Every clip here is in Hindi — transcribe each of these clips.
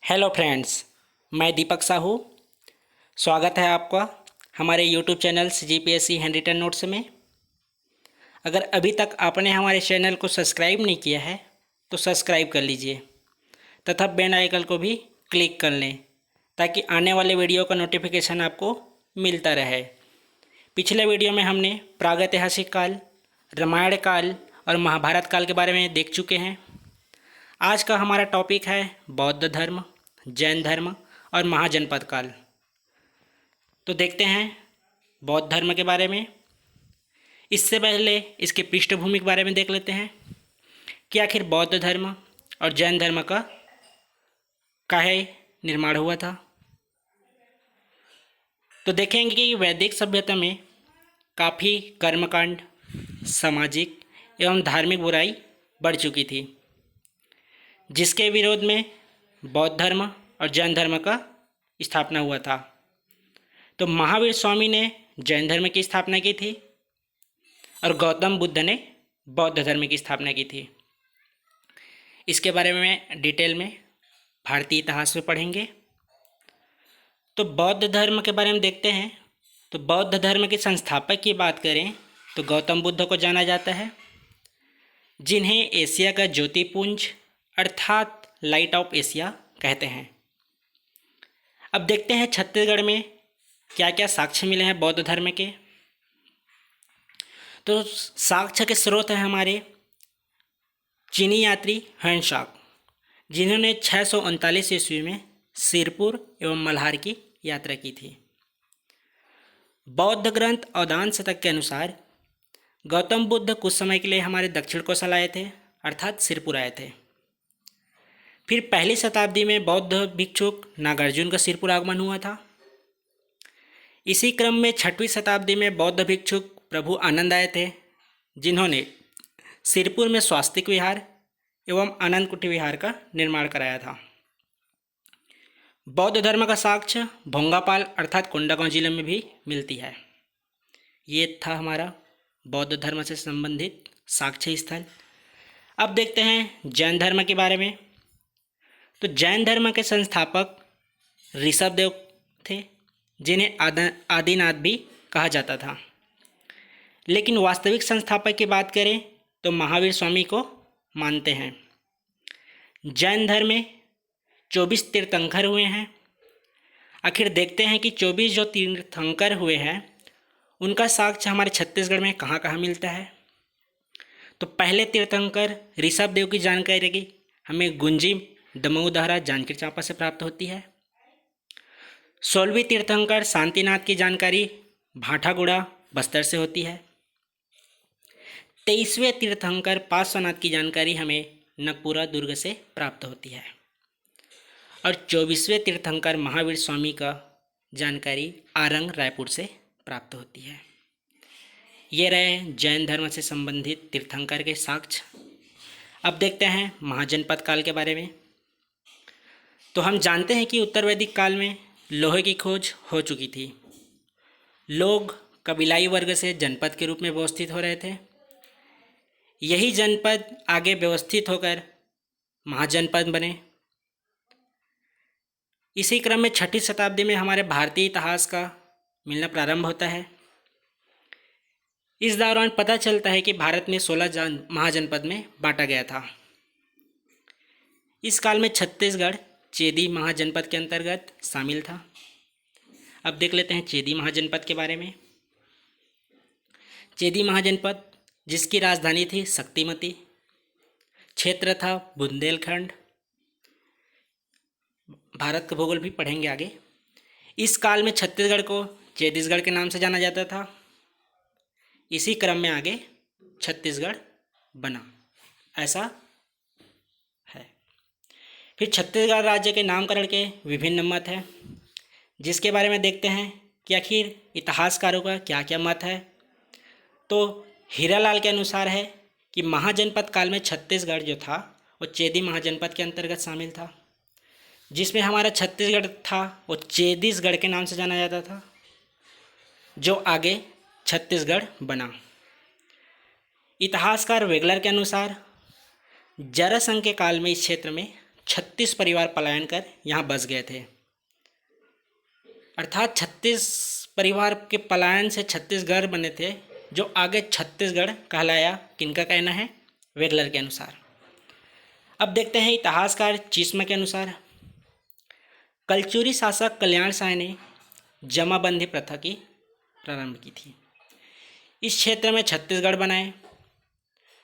हेलो फ्रेंड्स, मैं दीपक साहू। स्वागत है आपका हमारे YouTube channel CGPSC handwritten notes में। अगर अभी तक आपने हमारे चैनल को सब्सक्राइब नहीं किया है तो सब्सक्राइब कर लीजिए तथा बेल आइकन को भी क्लिक कर लें ताकि आने वाले वीडियो का नोटिफिकेशन आपको मिलता रहे। पिछले वीडियो में हमने प्रागैतिहासिक काल, रामायण काल और महाभारत काल के बारे में देख चुके हैं। आज का हमारा टॉपिक है बौद्ध धर्म, जैन धर्म और महाजनपद काल। तो देखते हैं बौद्ध धर्म के बारे में। इससे पहले इसके पृष्ठभूमि के बारे में देख लेते हैं कि आखिर बौद्ध धर्म और जैन धर्म का काहे निर्माण हुआ था। तो देखेंगे कि वैदिक सभ्यता में काफ़ी कर्मकांड, सामाजिक एवं धार्मिक बुराई बढ़ चुकी थी, जिसके विरोध में बौद्ध धर्म और जैन धर्म का स्थापना हुआ था। तो महावीर स्वामी ने जैन धर्म की स्थापना की थी और गौतम बुद्ध ने बौद्ध धर्म की स्थापना की थी। इसके बारे में डिटेल में भारतीय इतिहास में पढ़ेंगे। तो बौद्ध धर्म के बारे में देखते हैं। तो बौद्ध धर्म के संस्थापक की बात करें तो गौतम बुद्ध को जाना जाता है, जिन्हें एशिया का ज्योतिपुंज अर्थात लाइट ऑफ एशिया कहते हैं। अब देखते हैं छत्तीसगढ़ में क्या क्या साक्ष्य मिले हैं बौद्ध धर्म के। तो साक्ष्य के स्रोत हैं हमारे चीनी यात्री हर्नशाक, जिन्होंने 639 ईस्वी में सिरपुर एवं मल्हार की यात्रा की थी। बौद्ध ग्रंथ अवदान शतक के अनुसार गौतम बुद्ध कुछ समय के लिए हमारे दक्षिण कोसल आए थे, अर्थात सिरपुर आए थे। फिर पहली शताब्दी में बौद्ध भिक्षुक नागार्जुन का सिरपुर आगमन हुआ था। इसी क्रम में 6वीं शताब्दी में बौद्ध भिक्षुक प्रभु आनंद आए थे, जिन्होंने सिरपुर में स्वास्तिक विहार एवं आनंद कुटी विहार का निर्माण कराया था। बौद्ध धर्म का साक्ष्य भोंगापाल अर्थात कोंडागांव जिले में भी मिलती है। ये था हमारा बौद्ध धर्म से संबंधित साक्ष्य स्थल। अब देखते हैं जैन धर्म के बारे में। तो जैन धर्म के संस्थापक ऋषभदेव थे, जिन्हें आदिनाथ भी कहा जाता था। लेकिन वास्तविक संस्थापक की बात करें तो महावीर स्वामी को मानते हैं। जैन धर्म में 24 तीर्थंकर हुए हैं। आखिर देखते हैं कि 24 जो तीर्थंकर हुए हैं उनका साक्ष्य हमारे छत्तीसगढ़ में कहाँ कहाँ मिलता है। तो पहले तीर्थंकर ऋषभदेव की जानकारी हमें गुंजी दमऊ दहरा जांजगीर चांपा से प्राप्त होती है। 16वीं तीर्थंकर शांतिनाथ की जानकारी भाटागुड़ा बस्तर से होती है। 23वें तीर्थंकर पार्श्वनाथ की जानकारी हमें नगपुरा दुर्ग से प्राप्त होती है। और 24वें तीर्थंकर महावीर स्वामी का जानकारी आरंग रायपुर से प्राप्त होती है। ये रहे जैन धर्म से संबंधित तीर्थंकर के साक्ष्य। अब देखते हैं महाजनपद काल के बारे में। तो हम जानते हैं कि उत्तर वैदिक काल में लोहे की खोज हो चुकी थी। लोग कबीलाई वर्ग से जनपद के रूप में व्यवस्थित हो रहे थे। यही जनपद आगे व्यवस्थित होकर महाजनपद बने। इसी क्रम में 6वीं शताब्दी में हमारे भारतीय इतिहास का मिलना प्रारंभ होता है। इस दौरान पता चलता है कि भारत में 16 महाजनपद में बांटा गया था। इस काल में छत्तीसगढ़ चेदी महाजनपद के अंतर्गत शामिल था। अब देख लेते हैं चेदी महाजनपद के बारे में। चेदी महाजनपद, जिसकी राजधानी थी शक्तिमती, क्षेत्र था बुंदेलखंड। भारत का भूगोल भी पढ़ेंगे आगे। इस काल में छत्तीसगढ़ को चेतीसगढ़ के नाम से जाना जाता था। इसी क्रम में आगे छत्तीसगढ़ बना, ऐसा है। फिर छत्तीसगढ़ राज्य के नामकरण के विभिन्न मत हैं, जिसके बारे में देखते हैं कि आखिर इतिहासकारों का क्या क्या मत है। तो हीरालाल के अनुसार है कि महाजनपद काल में छत्तीसगढ़ जो था वो चेदी महाजनपद के अंतर्गत शामिल था, जिसमें हमारा छत्तीसगढ़ था वो चेदीसगढ़ के नाम से जाना जाता था, जो आगे छत्तीसगढ़ बना। इतिहासकार वेगलर के अनुसार जरासंध के काल में इस क्षेत्र में 36 परिवार पलायन कर यहाँ बस गए थे। अर्थात 36 परिवार के पलायन से 36 घर बने थे, जो आगे छत्तीसगढ़ कहलाया। किनका कहना है? वेगलर के अनुसार। अब देखते हैं इतिहासकार चीस्मा के अनुसार। कलचुरी शासक कल्याण शाह ने जमाबंदी प्रथा की प्रारंभ की थी। इस क्षेत्र में छत्तीसगढ़ बनाए,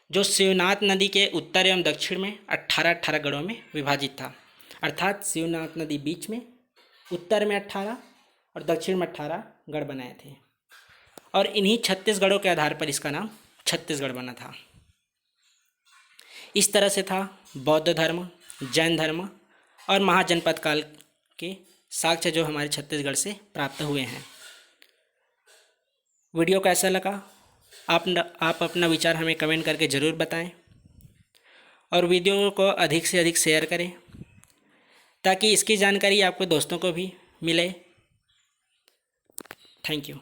जो शिवनाथ नदी के उत्तर एवं दक्षिण में 18 गढ़ों में विभाजित था। अर्थात शिवनाथ नदी बीच में, उत्तर में 18 और दक्षिण में 18 गढ़ बनाए थे, और इन्हीं 36 गढ़ों के आधार पर इसका नाम छत्तीसगढ़ बना था। इस तरह से था बौद्ध धर्म, जैन धर्म और महाजनपद काल के साक्ष्य जो हमारे छत्तीसगढ़ से प्राप्त हुए हैं। वीडियो कैसा लगा? आप अपना विचार हमें कमेंट करके ज़रूर बताएं, और वीडियो को अधिक से अधिक शेयर करें ताकि इसकी जानकारी आपके दोस्तों को भी मिले। Thank you.